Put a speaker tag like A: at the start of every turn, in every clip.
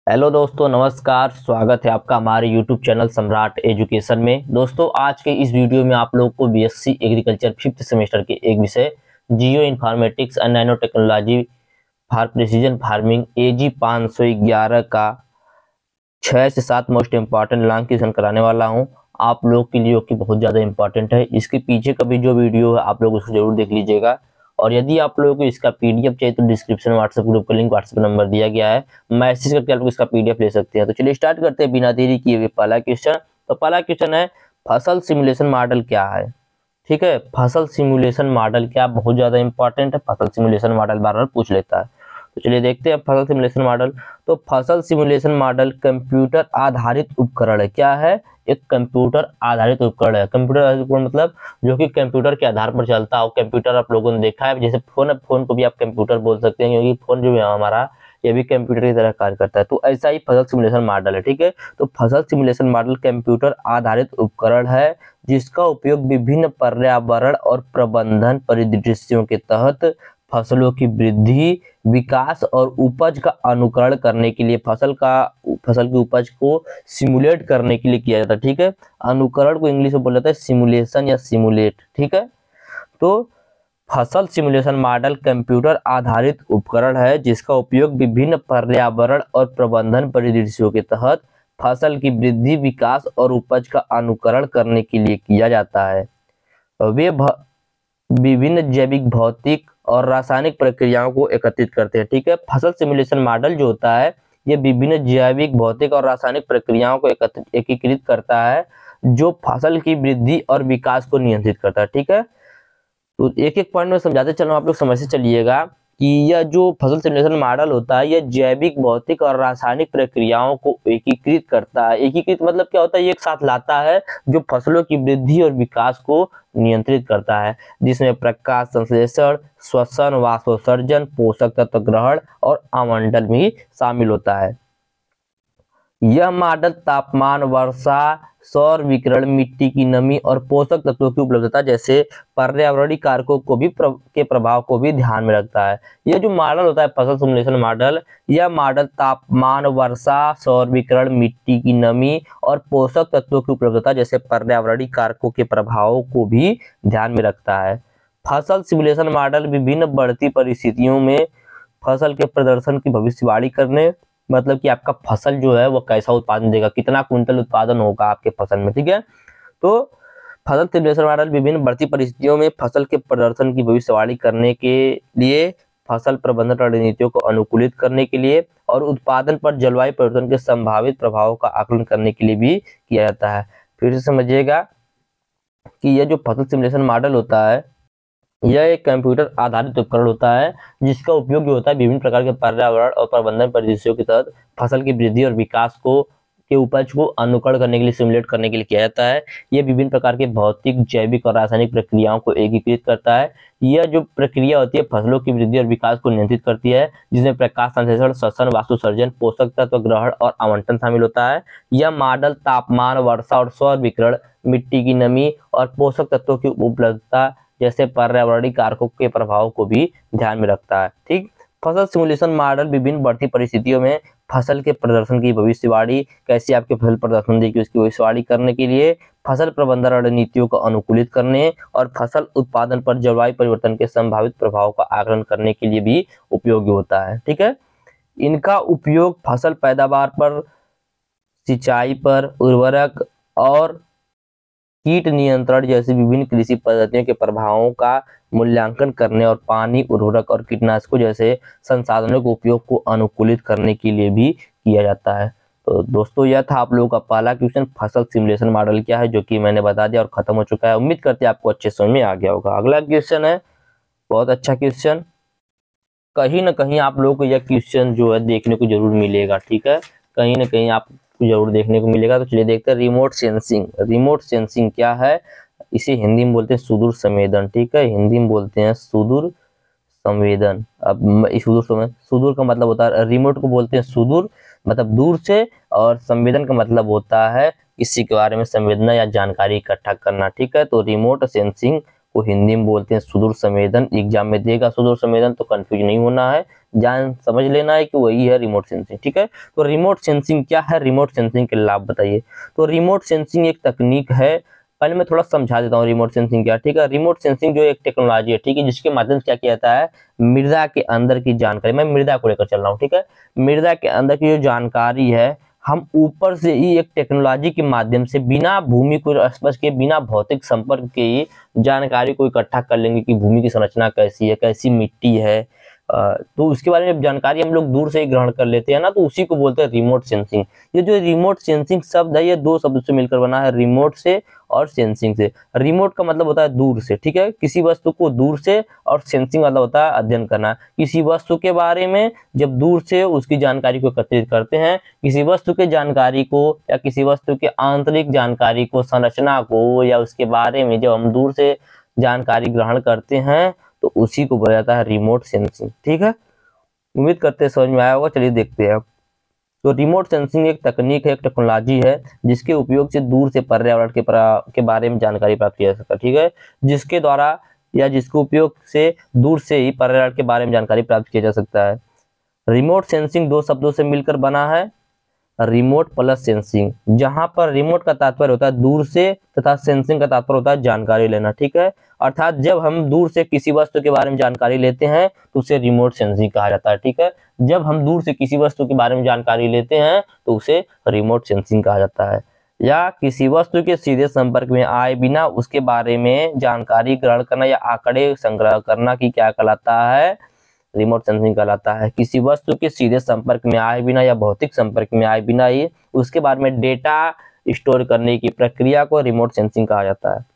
A: Hello दोस्तों, नमस्कार। स्वागत है आपका हमारे यूट्यूब चैनल सम्राट एजुकेशन में। दोस्तों, आज के इस वीडियो में आप लोगों को बीएससी एग्रीकल्चर 5th सेमेस्टर के एक विषय geo informatics and nanotechnology for precision farming AG 511 का 6 से 7 मोस्ट इम्पॉर्टेंट लॉन्ग क्वेश्चन कराने वाला हूं आप लोग के लिए, कि बहुत ज़्यादा इंपॉर्टेंट है। इसके पीछे का भी जो वीडियो है आप लोग उसको जरूर देख लीजिएगा। और यदि आप लोगों को इसका पीडीएफ चाहिए तो डिस्क्रिप्शन व्हाट्सएप ग्रुप का लिंक, व्हाट्सएप नंबर दिया गया है, मैसेज करके आप लोग इसका पीडीएफ ले सकते हैं। तो चलिए स्टार्ट करते हैं बिना देरी किए हुए पहला क्वेश्चन। तो पहला क्वेश्चन है, फसल सिमुलेशन मॉडल क्या है। ठीक है, फसल सिमुलेशन मॉडल क्या, बहुत ज्यादा इंपॉर्टेंट है। फसल सिमुलेशन मॉडल बार बार पूछ लेता है। तो चलिए देखते हैं फसल सिमुलेशन मॉडल। तो फसल सिमुलेशन मॉडल कंप्यूटर आधारित उपकरण है। क्या है? एक कंप्यूटर आधारित उपकरण है। कंप्यूटर आधारित उपकरण मतलब जो कि कंप्यूटर के आधार पर चलता हो। कंप्यूटर आप लोगों ने देखा है, जैसे फोन है, फोन को भी आप कंप्यूटर बोल सकते हैं, क्योंकि फोन जो है हमारा, ये भी कंप्यूटर की तरह कार्य करता है। तो ऐसा ही फसल सिमुलेशन मॉडल है। ठीक है, तो फसल सिमुलेशन मॉडल कंप्यूटर आधारित उपकरण है जिसका उपयोग विभिन्न पर्यावरण और प्रबंधन परिदृश्यों के तहत फसलों की वृद्धि, विकास और उपज का अनुकरण करने के लिए, फसल की उपज को सिमुलेट करने के लिए किया जाता है। ठीक है, अनुकरण को इंग्लिश में बोला जाता है सिमुलेशन या सिमुलेट। ठीक है, तो फसल सिमुलेशन मॉडल कंप्यूटर आधारित उपकरण है जिसका उपयोग विभिन्न पर्यावरण और प्रबंधन परिदृश्यों के तहत फसल की वृद्धि, विकास और उपज का अनुकरण करने के लिए किया जाता है। वे विभिन्न जैविक, भौतिक और रासायनिक प्रक्रियाओं को एकत्रित करते हैं। ठीक है, फसल सिमुलेशन मॉडल जो होता है ये विभिन्न जैविक, भौतिक और रासायनिक प्रक्रियाओं को एकीकृत करता है जो फसल की वृद्धि और विकास को नियंत्रित करता है। ठीक है, तो एक एक पॉइंट में समझाते चलो, आप लोग समझते चलिएगा कि यह जो फसल सिमुलेशन मॉडल होता है यह जैविक, भौतिक और रासायनिक प्रक्रियाओं को एकीकृत करता है। एकीकृत मतलब क्या होता है? ये एक साथ लाता है जो फसलों की वृद्धि और विकास को नियंत्रित करता है, जिसमें प्रकाश संश्लेषण, श्वसन, वाष्पोत्सर्जन, पोषक तत्व ग्रहण और आवंटन भी शामिल होता है। यह मॉडल तापमान, वर्षा, सौर विकिरण, मिट्टी की नमी और पोषक तत्वों की उपलब्धता जैसे पर्यावरणीय कारकों को भी के प्रभाव को भी ध्यान में रखता है। यह जो मॉडल होता है फसल सिमुलेशन मॉडल, यह मॉडल तापमान, वर्षा, सौर विकिरण, मिट्टी की नमी और पोषक तत्वों की उपलब्धता जैसे पर्यावरणीय कारकों के प्रभावों को भी ध्यान में रखता है। फसल सिमुलेशन मॉडल विभिन्न बढ़ती परिस्थितियों में फसल के प्रदर्शन की भविष्यवाणी करने, मतलब कि आपका फसल जो है वो कैसा उत्पादन देगा, कितना कुंटल उत्पादन होगा आपके फसल में। ठीक है, तो फसल सिमुलेशन मॉडल विभिन्न बढ़ती परिस्थितियों में फसल के प्रदर्शन की भविष्यवाणी करने के लिए, फसल प्रबंधन रणनीतियों को अनुकूलित करने के लिए और उत्पादन पर जलवायु परिवर्तन के संभावित प्रभावों का आकलन करने के लिए भी किया जाता है। फिर से समझिएगा कि यह जो फसल सिमुलेशन मॉडल होता है यह एक कंप्यूटर आधारित उपकरण होता है जिसका उपयोग जो होता है विभिन्न प्रकार के पर्यावरण और प्रबंधन परिदृश्यों के तहत फसल की वृद्धि और विकास के उपज को अनुकरण करने के लिए, सिमुलेट करने के लिए किया जाता है। यह विभिन्न प्रकार के भौतिक, जैविक और रासायनिक प्रक्रियाओं को एकीकृत करता है। यह जो प्रक्रिया होती है फसलों की वृद्धि और विकास को नियंत्रित करती है, जिसमें प्रकाश संश्लेषण, श्वसन, वाष्पोत्सर्जन, पोषक तत्व ग्रहण और आवंटन शामिल होता है। यह मॉडल तापमान, वर्षा और सौर विकिरण, मिट्टी की नमी और पोषक तत्वों की उपलब्धता जैसे पर्यावरणीय कारकों के प्रभाव को भी ध्यान में रखता है। ठीक, फसल सिमुलेशन मॉडल विभिन्न बढ़ती परिस्थितियों में फसल के प्रदर्शन की भविष्यवाणी, कैसे आपके फसल प्रदर्शन देगी उसकी भविष्यवाणी करने के लिए, फसल प्रबंधन रणनीतियों को अनुकूलित करने और फसल उत्पादन पर जलवायु परिवर्तन के संभावित प्रभाव का आकलन करने के लिए भी उपयोगी होता है। ठीक है, इनका उपयोग फसल पैदावार पर, सिंचाई पर, उर्वरक और कीट नियंत्रण जैसी विभिन्न कृषि पद्धतियों के प्रभावों का मूल्यांकन करने और पानी, उर्वरक और कीटनाशकों जैसे संसाधनों के उपयोग को अनुकूलित करने के लिए भी किया जाता है। तो दोस्तों, यह था आप लोगों का पहला क्वेश्चन, फसल सिमुलेशन मॉडल क्या है, जो कि मैंने बता दिया और खत्म हो चुका है। उम्मीद करते हैं आपको अच्छे समझ में आ गया होगा। अगला क्वेश्चन है, बहुत अच्छा क्वेश्चन, कहीं ना कहीं आप लोगों को यह क्वेश्चन जो है देखने को जरूर मिलेगा। ठीक है, कहीं ना कहीं आपको जरूर देखने को मिलेगा। तो चलिए देखते हैं, रिमोट सेंसिंग। रिमोट सेंसिंग क्या है? इसे हिंदी में बोलते हैं सुदूर संवेदन। ठीक है, हिंदी में बोलते हैं सुदूर संवेदन। अब सुदूर का मतलब होता है, रिमोट को बोलते हैं सुदूर, मतलब दूर से, और संवेदन का मतलब होता है किसी के बारे में संवेदना या जानकारी इकट्ठा करना। ठीक है, तो रिमोट सेंसिंग को हिंदी में बोलते हैं सुदूर संवेदन। एग्जाम में देगा सुदूर संवेदन, तो कंफ्यूज नहीं होना है, जान समझ लेना है कि वही है रिमोट सेंसिंग। ठीक है, तो रिमोट सेंसिंग क्या है, रिमोट सेंसिंग के लाभ बताइए। तो रिमोट सेंसिंग एक तकनीक है, पहले मैं थोड़ा समझा देता हूँ रिमोट सेंसिंग क्या। ठीक है, रिमोट सेंसिंग जो एक टेक्नोलॉजी है, ठीक है, जिसके माध्यम से क्या किया जाता है, मृदा के अंदर की जानकारी, मैं मृदा को लेकर चल रहा हूँ। ठीक है, मृदा के अंदर की जो जानकारी है, हम ऊपर से ही एक टेक्नोलॉजी के माध्यम से बिना भूमि को स्पर्श के, बिना भौतिक संपर्क के ही जानकारी को इकट्ठा कर लेंगे कि भूमि की संरचना कैसी है, कैसी मिट्टी है। तो उसके बारे में जानकारी हम लोग दूर से ही ग्रहण कर लेते हैं ना, तो उसी को बोलते हैं रिमोट सेंसिंग। ये जो रिमोट सेंसिंग शब्द है, ये दो शब्दों से मिलकर बना है, रिमोट से और सेंसिंग से। रिमोट का मतलब होता है दूर से, ठीक है, किसी वस्तु को दूर से, और सेंसिंग मतलब होता है अध्ययन करना। किसी वस्तु के बारे में जब दूर से उसकी जानकारी को एकत्रित करते हैं, किसी वस्तु के जानकारी को या किसी वस्तु के आंतरिक जानकारी को, संरचना को, या उसके बारे में जब हम दूर से जानकारी ग्रहण करते हैं, तो उसी को बोला जाता है रिमोट सेंसिंग। ठीक है, उम्मीद करते हैं समझ में आया होगा। चलिए देखते हैं। तो रिमोट सेंसिंग एक तकनीक है, एक टेक्नोलॉजी है, जिसके उपयोग से दूर से पर्यावरण के बारे में जानकारी प्राप्त किया जा सकता है। ठीक है, जिसके द्वारा या जिसके उपयोग से दूर से ही पर्यावरण के बारे में जानकारी प्राप्त किया जा सकता है। रिमोट सेंसिंग दो शब्दों से मिलकर बना है, रिमोट प्लस सेंसिंग, जहां पर रिमोट का तात्पर्य होता है दूर से तथा सेंसिंग का तात्पर्य होता है जानकारी लेना। ठीक है, अर्थात जब हम दूर से किसी वस्तु के बारे में जानकारी लेते हैं तो उसे रिमोट सेंसिंग कहा जाता है। ठीक है, जब हम दूर से किसी वस्तु के बारे में जानकारी लेते हैं तो उसे रिमोट सेंसिंग कहा जाता है। या किसी वस्तु के सीधे संपर्क में आए बिना उसके बारे में जानकारी ग्रहण करना या आंकड़े संग्रह करना की क्या कहलाता है, रिमोट सेंसिंग कहलाता है। किसी वस्तु के सीधे संपर्क में आए बिना या भौतिक संपर्क में आए बिना ही उसके बारे में डेटा स्टोर करने की प्रक्रिया को रिमोट सेंसिंग कहा जाता है।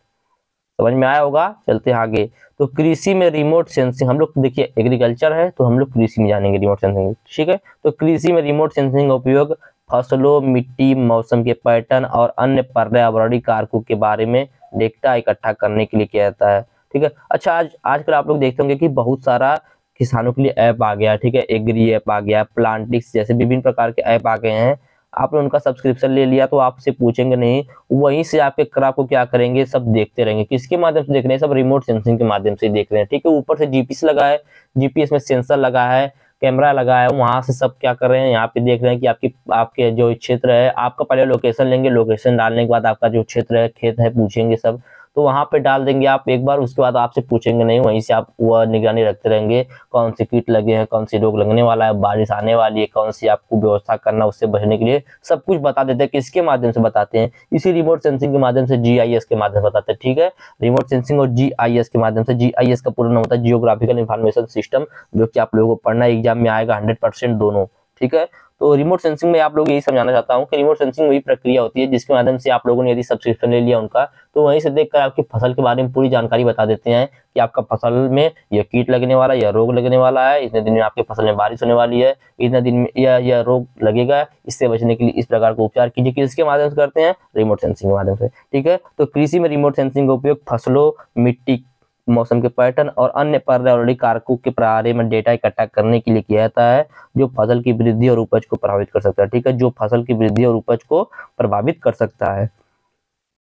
A: समझ में आया होगा। चलते हैं आगे। तो कृषि में रिमोट सेंसिंग, हम लोग देखिए एग्रीकल्चर है तो हम लोग कृषि में जानेंगे रिमोट सेंसिंग। ठीक है, तो कृषि में रिमोट सेंसिंग का उपयोग फसलों, मिट्टी, मौसम के पैटर्न और अन्य पर्यावरणीय कारकों के बारे में डेटा इकट्ठा करने के लिए किया जाता है। ठीक है, अच्छा आजकल आप लोग देखते होंगे कि बहुत सारा किसानों के लिए ऐप आ गया। ठीक है, एग्री ऐप आ गया, प्लांटिक्स जैसे विभिन्न प्रकार के ऐप आ गए हैं। आपने उनका सब्सक्रिप्शन ले लिया तो आपसे पूछेंगे नहीं, वहीं से आपके क्रॉप को क्या करेंगे, सब देखते रहेंगे। किसके माध्यम से देख रहे हैं, सब रिमोट सेंसिंग के माध्यम से देख रहे हैं। ठीक है, ऊपर से जीपीएस लगा है, जीपीएस में सेंसर लगा है, कैमरा लगा है, वहां से सब क्या कर रहे हैं, यहाँ पे देख रहे हैं कि आपके जो क्षेत्र है, आपका पहले लोकेशन लेंगे, लोकेशन डालने के बाद आपका जो क्षेत्र है, खेत है, पूछेंगे सब, तो वहां पे डाल देंगे आप एक बार, उसके बाद आपसे पूछेंगे नहीं, वहीं से आप वह निगरानी रखते रहेंगे, कौन से कीट लगे हैं, कौन सी रोग लगने वाला है, बारिश आने वाली है, कौन सी आपको व्यवस्था करना उससे बचने के लिए, सब कुछ बता देते हैं। किसके माध्यम से बताते हैं, इसी रिमोट सेंसिंग के माध्यम से, जीआईएस के माध्यम से बताते हैं। ठीक है, रिमोट सेंसिंग और जीआईएस के माध्यम से। जीआईएस का पूरा नाम होता है जियोग्राफिकल इंफॉर्मेशन सिस्टम, जो कि आप लोगों को पढ़ना एग्जाम में आएगा 100% दोनों। ठीक है, तो रिमोट सेंसिंग में आप लोग यही समझाना चाहता हूं कि रिमोट सेंसिंग वही प्रक्रिया होती है जिसके माध्यम से आप लोगों ने यदि सब्सक्रिप्शन ले लिया उनका, तो वहीं से देखकर आपकी फसल के बारे में पूरी जानकारी बता देते हैं कि आपका फसल में यह कीट लगने वाला है, यह रोग लगने वाला है, इतने दिन में आपकी फसल में बारिश होने वाली है, इतने दिन में यह रोग लगेगा, इससे बचने के लिए इस प्रकार का उपचार कीजिए। किसके माध्यम से करते हैं, रिमोट सेंसिंग के माध्यम से। ठीक है, तो कृषि में रिमोट सेंसिंग का उपयोग फसलों, मिट्टी, मौसम के पैटर्न और अन्य पर्यावरणीय कारकों के बारे में डेटा इकट्ठा करने के लिए किया जाता है, जो फसल की वृद्धि और उपज को प्रभावित कर सकता है। ठीक है, जो फसल की वृद्धि और उपज को प्रभावित कर सकता है।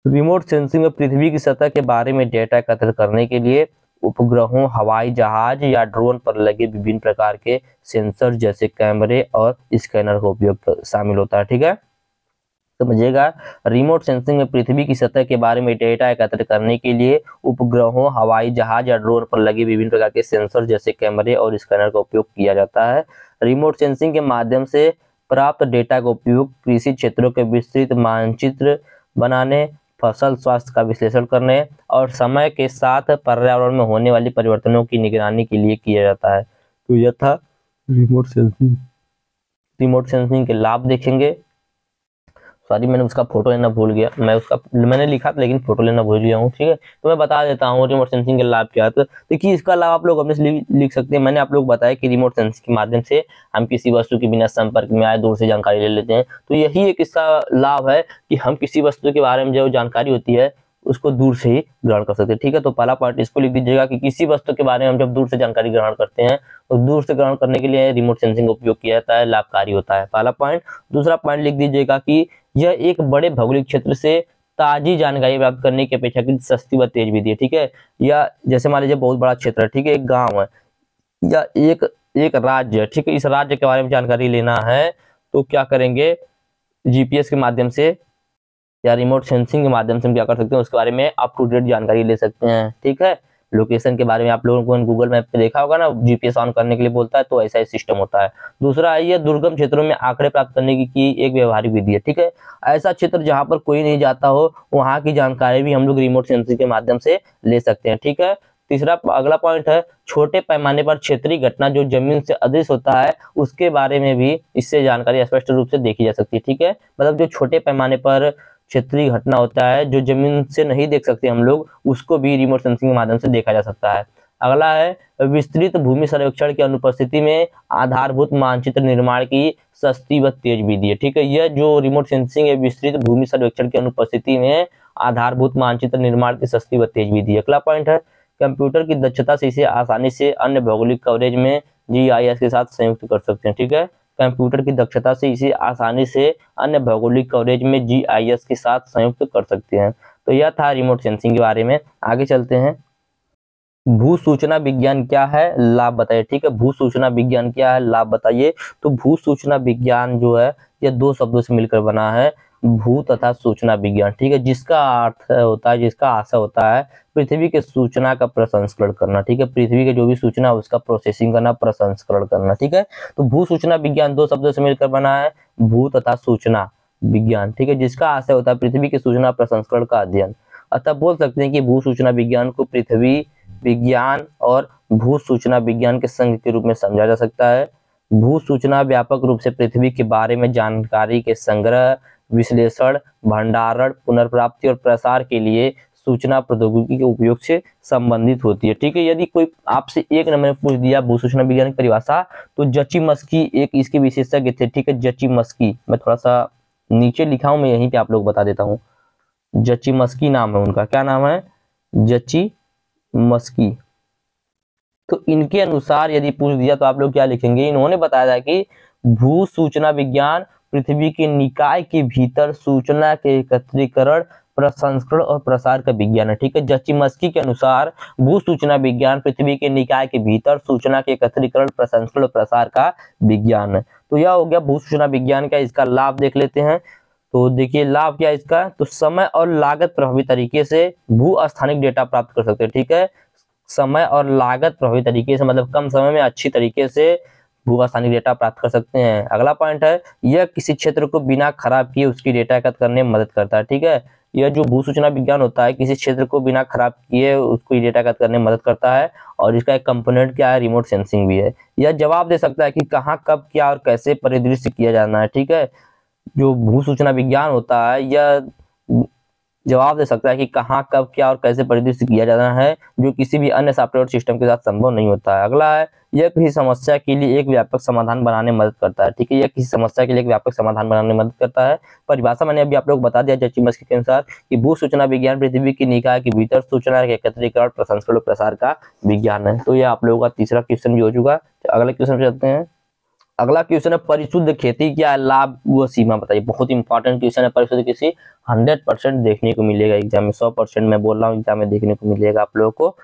A: रिमोट सेंसिंग में पृथ्वी की सतह के बारे में डेटा एकत्र करने के लिए उपग्रहों, हवाई जहाज या ड्रोन पर लगे विभिन्न प्रकार के सेंसर जैसे कैमरे और स्कैनर का उपयोग शामिल होता है। ठीक है, समझिएगा, रिमोट सेंसिंग में पृथ्वी की सतह के बारे में डेटा एकत्र करने के लिए उपग्रहों, हवाई जहाज या ड्रोन पर लगे विभिन्न प्रकार के सेंसर जैसे कैमरे और स्कैनर का उपयोग किया जाता है। रिमोट सेंसिंग के माध्यम से प्राप्त डेटा का उपयोग कृषि क्षेत्रों के विस्तृत मानचित्र बनाने, फसल स्वास्थ्य का विश्लेषण करने और समय के साथ पर्यावरण में होने वाली परिवर्तनों की निगरानी के लिए किया जाता है। तो यह था रिमोट सेंसिंग। रिमोट सेंसिंग के लाभ देखेंगे। सॉरी, मैंने उसका फोटो लेना भूल गया, मैंने लिखा था लेकिन फोटो लेना भूल गया हूँ। ठीक है, तो मैं बता देता हूँ रिमोट सेंसिंग के लाभ क्या है। तो देखिए, इसका लाभ आप लोग अपने से लिख सकते हैं। मैंने आप लोग बताया कि रिमोट सेंसिंग के माध्यम से हम किसी वस्तु के बिना संपर्क में आए दूर से जानकारी ले लेते हैं। तो यही एक इसका लाभ है कि हम किसी वस्तु के बारे में जो जानकारी होती है उसको दूर से ही ग्रहण कर सकते हैं। ठीक है, तो पहला पॉइंट इसको लिख दीजिएगा कि किसी वस्तु के बारे में हम जब दूर से जानकारी ग्रहण करते हैं तो दूर से ग्रहण करने के लिए रिमोट सेंसिंग का उपयोग किया जाता है, लाभकारी होता है, पहला पॉइंट। दूसरा पॉइंट लिख दीजिएगा कि यह एक बड़े भौगोलिक क्षेत्र से ताजी जानकारी प्राप्त करने की अपेक्षाकृत सस्ती व तेज विधि है। ठीक है, या जैसे मान लीजिए बहुत बड़ा क्षेत्र है, ठीक है, एक गांव है या एक राज्य है, ठीक है, इस राज्य के बारे में जानकारी लेना है तो क्या करेंगे, जीपीएस के माध्यम से या रिमोट सेंसिंग के माध्यम से हम क्या कर सकते हैं, उसके बारे में अप टू डेट जानकारी ले सकते हैं। ठीक है, लोकेशन के बारे में आप लोगों को गूगल मैप पे देखा होगा ना, जीपीएस ऑन करने के लिए बोलता है, तो ऐसा ही सिस्टम होता है। दूसरा है ये दुर्गम क्षेत्रों में आंकड़े प्राप्त करने की एक व्यवहारिक विधि है। ठीक है, ऐसा क्षेत्र जहां पर कोई नहीं जाता हो, वहां की जानकारी भी हम लोग रिमोट सेंसिंग के माध्यम से ले सकते हैं। ठीक है, तीसरा अगला पॉइंट है छोटे पैमाने पर क्षेत्रीय घटना जो जमीन से अदृश्य होता है, उसके बारे में भी इससे जानकारी स्पष्ट रूप से देखी जा सकती है। ठीक है, मतलब जो छोटे पैमाने पर क्षेत्रीय घटना होता है जो जमीन से नहीं देख सकते हम लोग, उसको भी रिमोट सेंसिंग के माध्यम से देखा जा सकता है। अगला है विस्तृत भूमि सर्वेक्षण की अनुपस्थिति में आधारभूत मानचित्र निर्माण की सस्ती व तेज विधि है। ठीक है, यह जो रिमोट सेंसिंग है विस्तृत भूमि सर्वेक्षण की अनुपस्थिति में आधारभूत मानचित्र निर्माण की सस्ती व तेज विधि है। अगला पॉइंट है कंप्यूटर की दक्षता से इसे आसानी से अन्य भौगोलिक कवरेज में जीआईएस के साथ संयुक्त कर सकते हैं। ठीक है, कंप्यूटर की दक्षता से इसे आसानी से अन्य भौगोलिक कवरेज में जीआईएस के साथ संयुक्त कर सकते हैं। तो यह था रिमोट सेंसिंग के बारे में। आगे चलते हैं, भू सूचना विज्ञान क्या है, लाभ बताइए। ठीक है, भू सूचना विज्ञान क्या है, लाभ बताइए। तो भू सूचना विज्ञान जो है यह दो शब्दों से मिलकर बना है, भू तथा सूचना विज्ञान। ठीक है, जिसका अर्थ होता है, जिसका आशय होता है पृथ्वी के सूचना का प्रसंस्करण करना। ठीक है, पृथ्वी के जो भी सूचना है उसका प्रोसेसिंग करना, प्रसंस्करण करना। ठीक है, तो भू सूचना विज्ञान दो शब्दों से मिलकर बना है, भू तथा सूचना विज्ञान। ठीक है, जिसका आशय होता है पृथ्वी के सूचना प्रसंस्करण का अध्ययन। अतः बोल सकते हैं कि भू सूचना विज्ञान को पृथ्वी विज्ञान और भू सूचना विज्ञान के संघ के रूप में समझा जा सकता है। भू सूचना व्यापक रूप से पृथ्वी के बारे में जानकारी के संग्रह, विश्लेषण, भंडारण, पुनर्प्राप्ति और प्रसार के लिए सूचना प्रौद्योगिकी के उपयोग से संबंधित होती है। ठीक है, यदि कोई आपसे एक नंबर में पूछ दिया भू सूचना विज्ञान की परिभाषा, तो जची मस्की एक इसके विशेषज्ञ थे। ठीक है, जची मस्की, मैं थोड़ा सा नीचे लिखा हूं, मैं यहीं पे आप लोग बता देता हूँ। जची मस्की नाम है उनका, क्या नाम है, जची मस्की। तो इनके अनुसार यदि पूछ दिया तो आप लोग क्या लिखेंगे, इन्होंने बताया था कि भू सूचना विज्ञान पृथ्वी के निकाय के भीतर सूचना के एकत्रीकरण, प्रसंस्करण और प्रसार का विज्ञान है। ठीक है, जचिमस्की के अनुसार भू सूचना विज्ञान पृथ्वी के निकाय के भीतर सूचना के एकत्रीकरण, प्रसंस्करण और प्रसार का विज्ञान है। तो यह हो गया भू सूचना विज्ञान का। इसका लाभ देख लेते हैं। तो देखिए लाभ क्या है इसका, तो समय और लागत प्रभावी तरीके से भू स्थानिक डेटा प्राप्त कर सकते हैं। ठीक है, समय और लागत प्रभावी तरीके से, मतलब कम समय में अच्छी तरीके से भू स्थानिक डेटा प्राप्त कर सकते हैं। अगला पॉइंट है, यह किसी क्षेत्र को बिना खराब किए उसकी डेटा एकत्र करने में मदद करता है। ठीक है, यह जो भू सूचना विज्ञान होता है किसी क्षेत्र को बिना खराब किए उसको डेटा एकत्र करने में मदद करता है। और इसका एक कंपोनेंट क्या है, रिमोट सेंसिंग भी है। यह जवाब दे सकता है कि कहाँ, कब, क्या और कैसे परिदृश्य किया जाना है। ठीक है, जो भू सूचना विज्ञान होता है यह जवाब दे सकता है कि कहाँ, कब, क्या और कैसे परिदृश्य किया जाना है, जो किसी भी अन्य सॉफ्टवेयर सिस्टम के साथ संभव नहीं होता है। अगला है, यह किसी समस्या के लिए एक व्यापक समाधान बनाने में मदद करता है। ठीक है, यह किसी समस्या के लिए एक व्यापक समाधान बनाने में मदद करता है। परिभाषा मैंने अभी आप लोग बता दिया जचिमस्की के अनुसार कि भू सूचना विज्ञान पृथ्वी की निकाय के भीतर सूचना के एकत्रीकरण, प्रसंस्करण और प्रसार का विज्ञान है। तो यह आप लोगों का तीसरा क्वेश्चन भी हो चुका। तो अगला क्वेश्चन पे चलते हैं। अगला क्वेश्चन है, परिशुद्ध खेती क्या है, लाभ व सीमा बताइए। बहुत इंपॉर्टेंट क्वेश्चन है। परिशुद्ध कृषि 100% देखने को मिलेगा एग्जाम में, 100% मैं बोल रहा हूँ एग्जाम में देखने को मिलेगा आप लोगों को।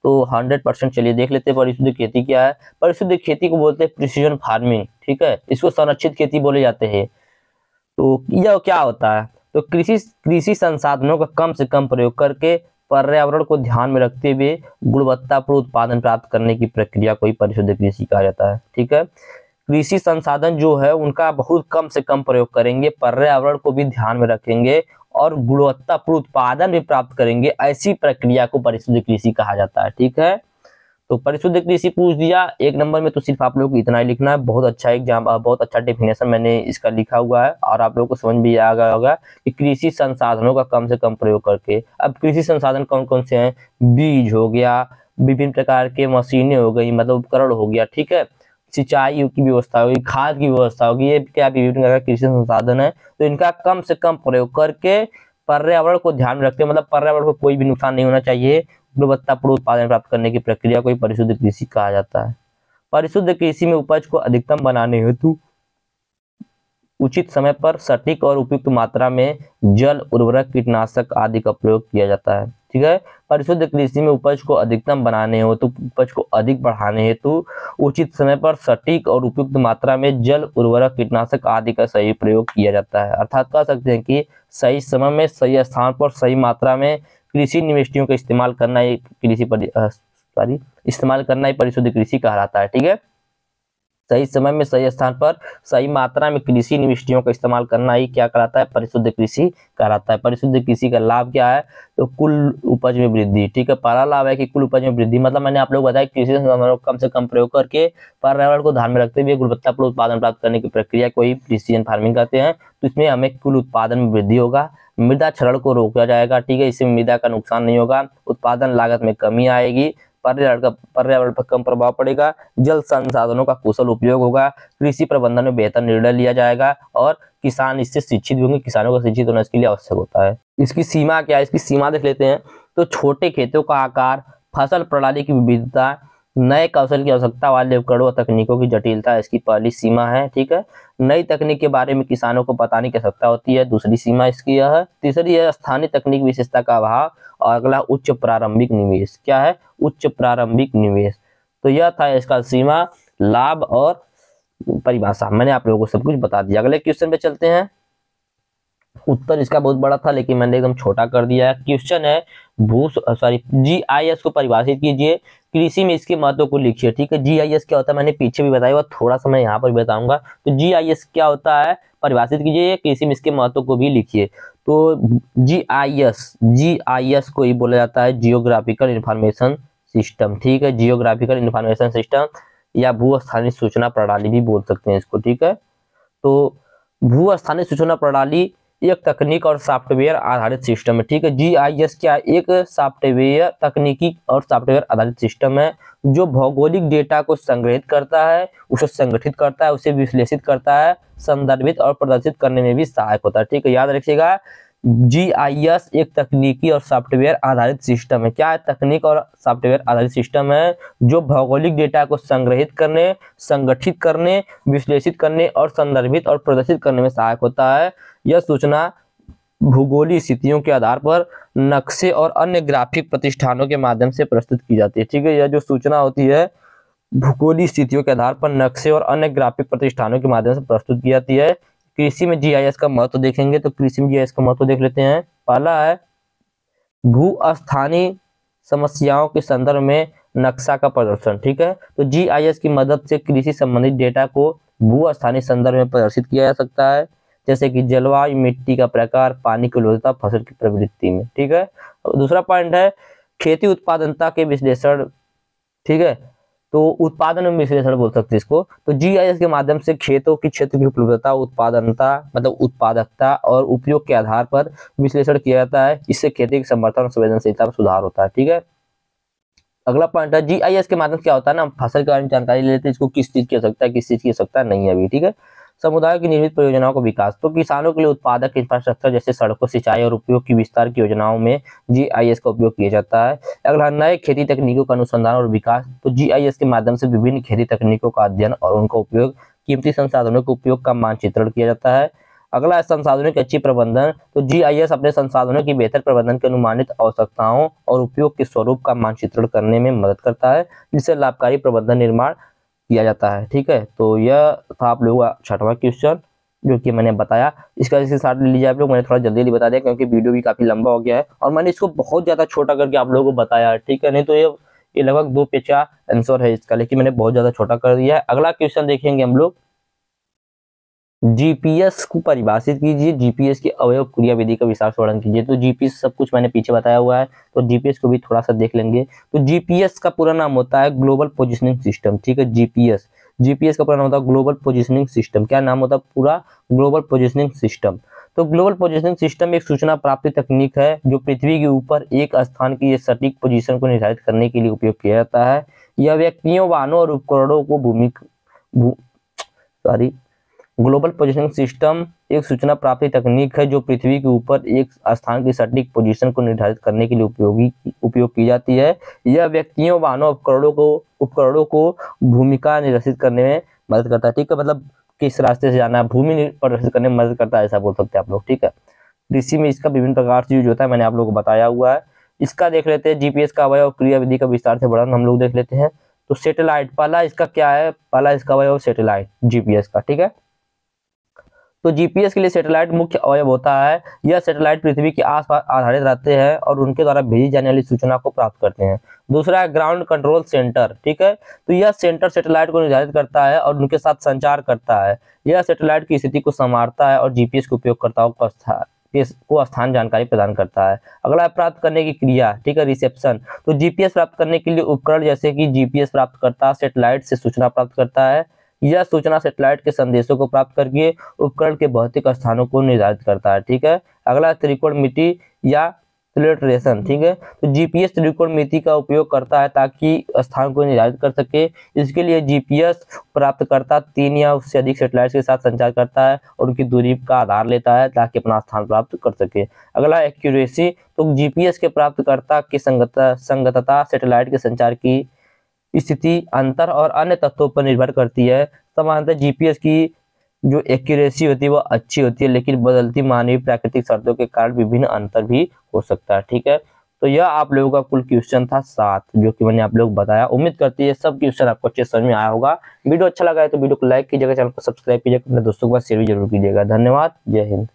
A: तो 100% चलिए देख लेते हैं परिशुद्ध खेती क्या है। परिशुद्ध खेती को बोलते हैं प्रिसीजन फार्मिंग। ठीक है, इसको संरक्षित खेती बोले जाते हैं। तो यह क्या होता है, तो कृषि संसाधनों का कम से कम प्रयोग करके पर्यावरण को ध्यान में रखते हुए गुणवत्तापूर्ण उत्पादन प्राप्त करने की प्रक्रिया को ही परिशुद्ध कृषि कहा जाता है। ठीक है, कृषि संसाधन जो है उनका बहुत कम से कम प्रयोग करेंगे, पर्यावरण को भी ध्यान में रखेंगे और गुणवत्तापूर्ण उत्पादन भी प्राप्त करेंगे, ऐसी प्रक्रिया को परिशुद्ध कृषि कहा जाता है। ठीक है, तो परिशुद्ध कृषि पूछ दिया 1 नंबर में, तो सिर्फ आप लोग को इतना ही लिखना है। बहुत अच्छा एग्जाम, बहुत अच्छा डेफिनेशन मैंने इसका लिखा हुआ है और आप लोगों को समझ भी आ गया होगा कि कृषि संसाधनों का कम से कम प्रयोग करके। अब कृषि संसाधन कौन कौन से हैं, बीज हो गया, विभिन्न प्रकार के मशीनें हो गई, मतलब उपकरण हो गया। ठीक है, सिंचाई की व्यवस्था होगी, खाद की व्यवस्था होगी, ये क्या विभिन्न प्रकार के कृषि संसाधन है। तो इनका कम से कम प्रयोग करके पर्यावरण को ध्यान में रखते हैं, मतलब पर्यावरण को कोई भी नुकसान नहीं होना चाहिए, गुणवत्तापूर्ण उत्पादन प्राप्त करने की प्रक्रिया को परिशुद्ध कृषि कहा जाता है। परिशुद्ध कृषि में उपज को अधिकतम बनाने हेतु उचित समय पर सटीक और उपयुक्त मात्रा में जल, उर्वरक, कीटनाशक आदि का प्रयोग किया जाता है। ठीक है, परिशुद्ध कृषि में उपज को अधिकतम बनाने हो तो उपज को अधिक बढ़ाने हेतु उचित समय पर सटीक और उपयुक्त मात्रा में जल, उर्वरक, कीटनाशक आदि का सही प्रयोग किया जाता है। अर्थात कह सकते हैं कि सही समय में, सही स्थान पर, सही मात्रा में कृषि निविष्टियों का इस्तेमाल करना ही परिशुद्ध कृषि कहलाता है। ठीक है, सही समय में, सही स्थान पर, सही मात्रा में कृषि निविष्टियों का इस्तेमाल करना ही क्या कहलाता है? परिशुद्ध कृषि कहलाता है। परिशुद्ध कृषि का लाभ क्या है? तो कुल उपज में वृद्धि। ठीक है, पहला लाभ है कि कुल उपज में वृद्धि, मतलब मैंने आप लोग बताया कृषि संसाधनों को कम से कम प्रयोग करके पर्यावरण को ध्यान में रखते हुए गुणवत्तापूर्ण उत्पादन प्राप्त करने की प्रक्रिया को ही प्रिसीजन फार्मिंग कहते हैं। तो इसमें हमें कुल उत्पादन में वृद्धि होगा, मृदा क्षरण को रोका जाएगा। ठीक है, इससे मृदा का नुकसान नहीं होगा, उत्पादन लागत में कमी आएगी, पर्यावरण पर कम प्रभाव पड़ेगा, जल संसाधनों का कुशल उपयोग होगा, कृषि प्रबंधन में बेहतर निर्णय लिया जाएगा और किसान इससे शिक्षित होंगे। किसानों को शिक्षित होना इसके लिए आवश्यक होता है। इसकी सीमा क्या है? इसकी सीमा देख लेते हैं। तो छोटे खेतों का आकार, फसल प्रणाली की विविधता, नए कौशल की आवश्यकता वाले उपकरणों और तकनीकों की जटिलता इसकी पहली सीमा है। ठीक है, नई तकनीक के बारे में किसानों को बताने की आवश्यकता होती है, दूसरी सीमा इसकी यह है। तीसरी है स्थानीय तकनीक विशेषता का अभाव और अगला उच्च प्रारंभिक निवेश। क्या है? उच्च प्रारंभिक निवेश। तो यह था इसका सीमा, लाभ और परिभाषा। मैंने आप लोगों को सब कुछ बता दिया। अगले क्वेश्चन पे चलते हैं। उत्तर इसका बहुत बड़ा था लेकिन मैंने एकदम छोटा कर दिया है। क्वेश्चन है GIS को परिभाषित कीजिए, कृषि में इसके महत्व को लिखिए। ठीक है, GIS क्या होता है मैंने पीछे भी बताया, थोड़ा सा मैं यहाँ पर बताऊंगा। तो GIS क्या होता है परिभाषित कीजिए, कृषि में इसके महत्व को भी लिखिए। तो GIS को ही बोला जाता है जियोग्राफिकल इंफॉर्मेशन सिस्टम। ठीक है, जियोग्राफिकल इंफॉर्मेशन सिस्टम या भू स्थानीय सूचना प्रणाली भी बोल सकते हैं इसको। ठीक है, तो भू स्थानीय सूचना प्रणाली एक तकनीक और सॉफ्टवेयर आधारित सिस्टम है। ठीक है, GIS क्या है? एक सॉफ्टवेयर, तकनीकी और सॉफ्टवेयर आधारित सिस्टम है जो भौगोलिक डेटा को संग्रहित करता है, उसे संगठित करता है, उसे विश्लेषित करता है, संदर्भित और प्रदर्शित करने में भी सहायक होता है। ठीक है, याद रखिएगा, GIS एक तकनीकी और सॉफ्टवेयर आधारित सिस्टम है। क्या है? तकनीक और सॉफ्टवेयर आधारित सिस्टम है जो भौगोलिक डेटा को संग्रहित करने, संगठित करने, विश्लेषित करने और संदर्भित और प्रदर्शित करने में सहायक होता है। यह सूचना भूगोलीय स्थितियों के आधार पर नक्शे और अन्य ग्राफिक प्रतिष्ठानों के माध्यम से प्रस्तुत की जाती है। ठीक है, यह जो सूचना होती है भूगोलीय स्थितियों के आधार पर नक्शे और अन्य ग्राफिक प्रतिष्ठानों के माध्यम से प्रस्तुत की जाती है। कृषि में GIS का महत्व देखेंगे तो कृषि में GIS का महत्व देख लेते हैं। पहला है भू स्थानीय समस्याओं के संदर्भ में नक्शा का प्रदर्शन। ठीक है, तो GIS की मदद से कृषि संबंधित डेटा को भू स्थानीय संदर्भ में प्रदर्शित किया जा सकता है, जैसे कि जलवायु, मिट्टी का प्रकार, पानी की उपलब्धता, फसल की प्रवृत्ति में। ठीक है, दूसरा पॉइंट है खेती उत्पादनता के विश्लेषण। ठीक है, तो उत्पादन में विश्लेषण बोल सकते हैं इसको। तो GIS के माध्यम से खेतों की क्षेत्र की उपलब्धता, उत्पादनता मतलब उत्पादकता और उपयोग के आधार पर विश्लेषण किया जाता है। इससे खेती की समर्थन और संवेदनशीलता में सुधार होता है। ठीक है, अगला पॉइंट है GIS के माध्यम से क्या होता है ना, फसल के बारे में जानकारी लेते हैं, इसको किस चीज की आवश्यकता है, किस चीज की आवश्यकता नहीं है अभी। ठीक है, समुदाय की निर्मित परियोजनाओं का विकास। तो किसानों के लिए उत्पादक इंफ्रास्ट्रक्चर जैसे सड़कों, सिंचाई और उपयोग की विस्तार की योजनाओं में GIS का उपयोग किया जाता है। अगला नए खेती तकनीकों का अनुसंधान और विकास। तो GIS के माध्यम से विभिन्न खेती तकनीकों का अध्ययन और उनका उपयोग, कीमती संसाधनों के उपयोग का मानचित्रण किया जाता है। अगला है संसाधनों की अच्छी प्रबंधन। तो GIS अपने संसाधनों की बेहतर प्रबंधन के अनुमानित आवश्यकताओं और उपयोग के स्वरूप का मानचित्रण करने में मदद करता है, जिससे लाभकारी प्रबंधन निर्माण किया जाता है। ठीक है, तो यह था आप लोगों का छठवां क्वेश्चन जो कि मैंने बताया। इसका स्क्रीनशॉट ले लीजिए आप लोग, मैंने थोड़ा जल्दी बता दिया क्योंकि वीडियो भी काफी लंबा हो गया है और मैंने इसको बहुत ज्यादा छोटा करके आप लोगों को बताया। ठीक है, नहीं तो ये लगभग 2 पेज का आंसर है इसका, लेकिन मैंने बहुत ज्यादा छोटा कर दिया है। अगला क्वेश्चन देखेंगे हम लोग, GPS को परिभाषित कीजिए, GPS की अवयव क्रिया विधि का विस्तार से वर्णन कीजिए। तो GPS सब कुछ मैंने पीछे बताया हुआ है, तो GPS को भी थोड़ा सा देख लेंगे। तो GPS का पूरा नाम होता है ग्लोबल पोजिशनिंग सिस्टम। ठीक है, GPS का पूरा नाम होता है ग्लोबल पोजिशनिंग सिस्टम। क्या नाम होता है पूरा? Global positioning system. तो ग्लोबल पोजिशनिंग सिस्टम एक सूचना प्राप्ति तकनीक है जो पृथ्वी के ऊपर एक स्थान की सटीक पोजीशन को निर्धारित करने के लिए उपयोग किया जाता है। यह व्यक्तियों, वाहनों और उपकरणों को ग्लोबल पोजिशनिंग सिस्टम एक सूचना प्राप्ति तकनीक है जो पृथ्वी के ऊपर एक स्थान की सटीक पोजीशन को निर्धारित करने के लिए उपयोग की जाती है। यह व्यक्तियों, वाहनों, उपकरणों को भूमिका निर्देशित करने में मदद करता है। ठीक है, मतलब किस रास्ते से जाना है, भूमि प्रदर्शित करने में मदद करता है, ऐसा बोल सकते हैं आप लोग। ठीक है, कृषि में इसका विभिन्न प्रकार से यूज होता है, मैंने आप लोगों को बताया हुआ है। इसका देख लेते हैं जीपीएस का अवयव क्रिया विधि का विस्तार से वर्णन हम लोग देख लेते हैं। तो सैटेलाइट, पहला इसका क्या है, पहला इसका अवयव सैटेलाइट जीपीएस का। ठीक है, तो जीपीएस के लिए सैटेलाइट मुख्य अवयव होता है। यह सैटेलाइट पृथ्वी के आसपास आधारित रहते हैं और उनके द्वारा भेजी जाने वाली सूचना को प्राप्त करते हैं। दूसरा है ग्राउंड कंट्रोल सेंटर। ठीक है, तो यह सेंटर सैटेलाइट को निर्धारित करता है और उनके साथ संचार करता है। यह सैटेलाइट की स्थिति को संभालता है और जीपीएस के उपयोगकर्ताओं को स्थान जानकारी प्रदान करता है। अगला है प्राप्त करने की क्रिया। ठीक है, रिसेप्शन। तो जीपीएस प्राप्त करने के लिए उपकरण जैसे कि जीपीएस प्राप्त करता सैटेलाइट से सूचना प्राप्त करता है। यह सूचना सैटेलाइट के संदेशों को प्राप्त करके उपकरण के भौतिक स्थानों को निर्धारित करता है। ठीक है, अगला त्रिकोणमिति या ट्रेलेशन। ठीक है, तो जीपीएस त्रिकोणमिति का उपयोग करता है ताकि स्थान को निर्धारित कर सके। इसके लिए जीपीएस प्राप्तकर्ता 3 या उससे अधिक सैटेलाइट के साथ संचार करता है और उनकी दूरी का आधार लेता है ताकि अपना स्थान प्राप्त कर सके। अगला एक्यूरेसी। तो जीपीएस के प्राप्तकर्ता की संगतता सैटेलाइट के संचार की स्थिति, अंतर और अन्य तत्वों पर निर्भर करती है। सामान्यतः जीपीएस की जो एक्यूरेसी होती है वो अच्छी होती है, लेकिन बदलती मानवीय प्राकृतिक शर्तों के कारण विभिन्न अंतर भी हो सकता है। ठीक है, तो यह आप लोगों का कुल क्वेश्चन था 7, जो कि मैंने आप लोग बताया। उम्मीद करती है सब क्वेश्चन आपको अच्छे समझ में आया होगा। वीडियो अच्छा लगा है तो वीडियो को लाइक कीजिएगा, चैनल को सब्सक्राइब कीजिएगा, अपने दोस्तों के पास शेयर भी जरूर कीजिएगा। धन्यवाद, जय हिंद।